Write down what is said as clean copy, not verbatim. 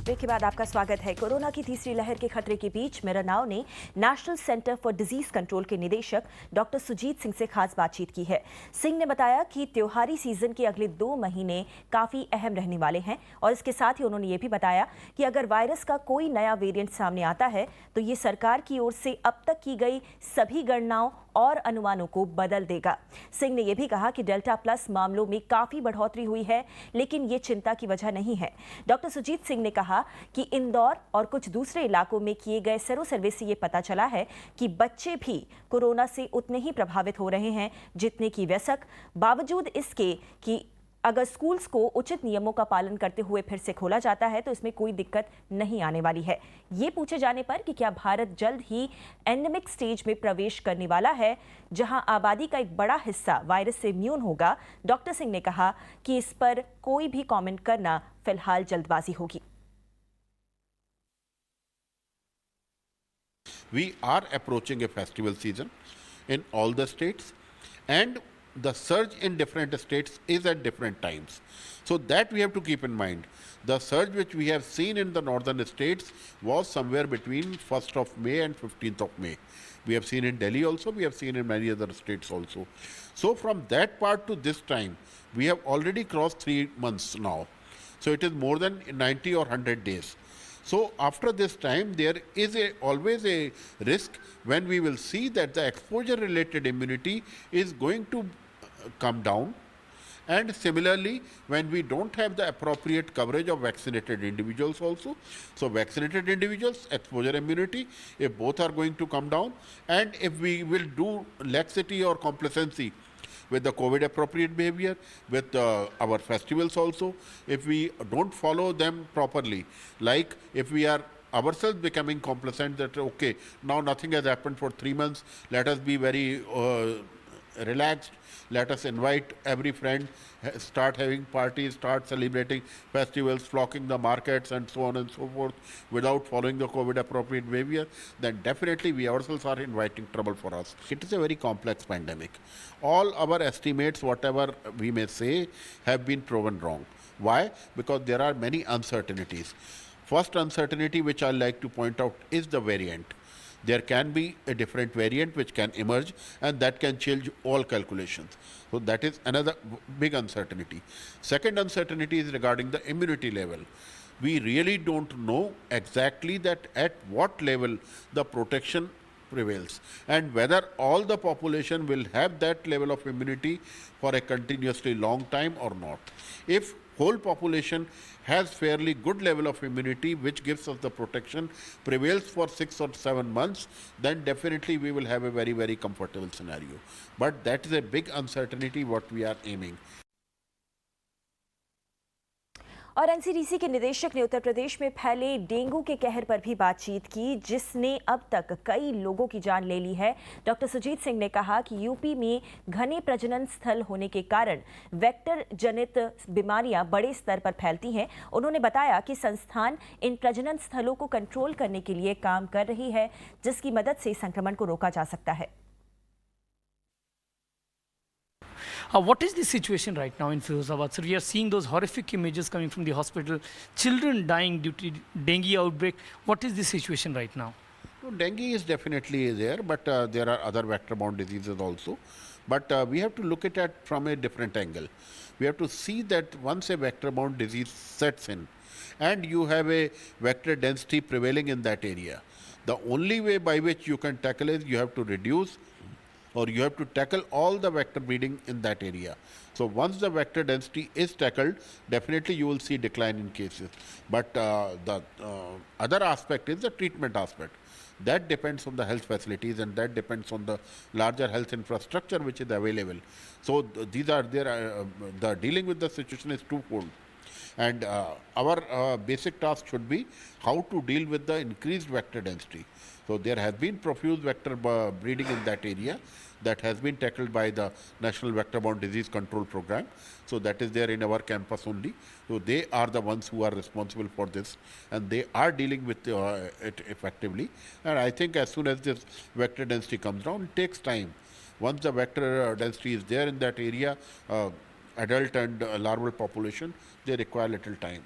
Break के बाद आपका स्वागत है। कोरोना की तीसरी लहर के खतरे के बीच मेरा नाव ने national centre for disease control के निदेशक डॉक्टर सुजीत सिंह से खास बातचीत की है। सिंह ने बताया कि त्योहारी सीजन के अगले 2 महीने काफी अहम रहने वाले हैं और इसके साथ ही उन्होंने ये भी बताया कि अगर वायरस का कोई नया वेरिएंट सामने आता है तो ये सरकार की ओर से अब तक की गई सभी गणनाओं और अनुमानों को बदल देगा। सिंह ने यह भी कहा कि डेल्टा प्लस मामलों में काफी बढ़ोतरी हुई है, लेकिन ये चिंता की वजह नहीं है। डॉक्टर सुजीत सिंह ने कहा कि इंदौर और कुछ दूसरे इलाकों में किए गए सेरो सर्वे से ये पता चला है कि बच्चे भी कोरोना से उतने ही प्रभावित हो रहे हैं जितने की वयस्क। बावजूद इसके कि अगर स्कूल्स को उचित नियमों का पालन करते हुए फिर से खोला जाता है तो इसमें कोई दिक्कत नहीं आने वाली है। ये पूछे जाने पर कि क्या भारत जल्द ही एंडेमिक स्टेज में प्रवेश करने वाला है जहां आबादी का एक बड़ा हिस्सा वायरस से इम्यून होगा, डॉक्टर सिंह ने कहा कि इस पर कोई भी कमेंट करना फिलहाल जल्दबाजी होगी। We are approaching a festival season in all the states, and the surge in different states is at different times. So that we have to keep in mind. The surge which we have seen in the northern states was somewhere between 1st of May and 15th of May. We have seen in Delhi also, we have seen in many other states also. So from that part to this time, we have already crossed 3 months now. So it is more than 90 or 100 days. So after this time, there is always a risk when we will see that the exposure related immunity is going to come down. And similarly, when we don't have the appropriate coverage of vaccinated individuals also, so vaccinated individuals, exposure immunity, if both are going to come down, and if we will do laxity or complacency with the COVID appropriate behavior, with our festivals also, if we don't follow them properly, like if we are ourselves becoming complacent that okay, now nothing has happened for 3 months, let us be very relaxed, let us invite every friend, start having parties, start celebrating festivals, flocking the markets and so on and so forth without following the COVID appropriate behavior, then definitely we ourselves are inviting trouble for us. It is a very complex pandemic. All our estimates, whatever we may say, have been proven wrong. Why? Because there are many uncertainties. First uncertainty which I like to point out is the variant. There can be a different variant which can emerge and that can change all calculations. So that is another big uncertainty. Second uncertainty is regarding the immunity level. We really don't know exactly that at what level the protection prevails and whether all the population will have that level of immunity for a continuously long time or not. If whole population has fairly good level of immunity which gives us the protection prevails for 6 or 7 months, then definitely we will have a very, very comfortable scenario. But that is a big uncertainty what we are aiming. और NCDC के निदेशक ने उत्तर प्रदेश में फैले dengue के कहर पर भी बातचीत की जिसने अब तक कई लोगों की जान ले ली है। डॉक्टर सुजीत सिंह ने कहा कि यूपी में घने प्रजनन स्थल होने के कारण वेक्टर जनित बीमारियां बड़े स्तर पर फैलती हैं। उन्होंने बताया कि संस्थान इन प्रजनन स्थलों को कंट्रोल करने के लिए काम कर रही है जिसकी मदद से संक्रमण को रोका जा सकता है। What is the situation right now in Firozabad? So we are seeing those horrific images coming from the hospital, children dying due to dengue outbreak. What is the situation right now? So dengue is definitely there, but there are other vector-borne diseases also. But we have to look at it from a different angle. We have to see that once a vector-borne disease sets in, and you have a vector density prevailing in that area, the only way by which you can tackle is you have to reduce or you have to tackle all the vector breeding in that area. So once the vector density is tackled, definitely you will see decline in cases. But the other aspect is the treatment aspect. That depends on the health facilities and that depends on the larger health infrastructure which is available. So these are there. The dealing with the situation is twofold. And our basic task should be how to deal with the increased vector density. So there has been profuse vector breeding in that area that has been tackled by the National Vector-Borne Disease Control Program. So that is there in our campus only. So they are the ones who are responsible for this and they are dealing with it effectively. And I think as soon as this vector density comes down, it takes time. Once the vector density is there in that area, adult and larval population, they require little time.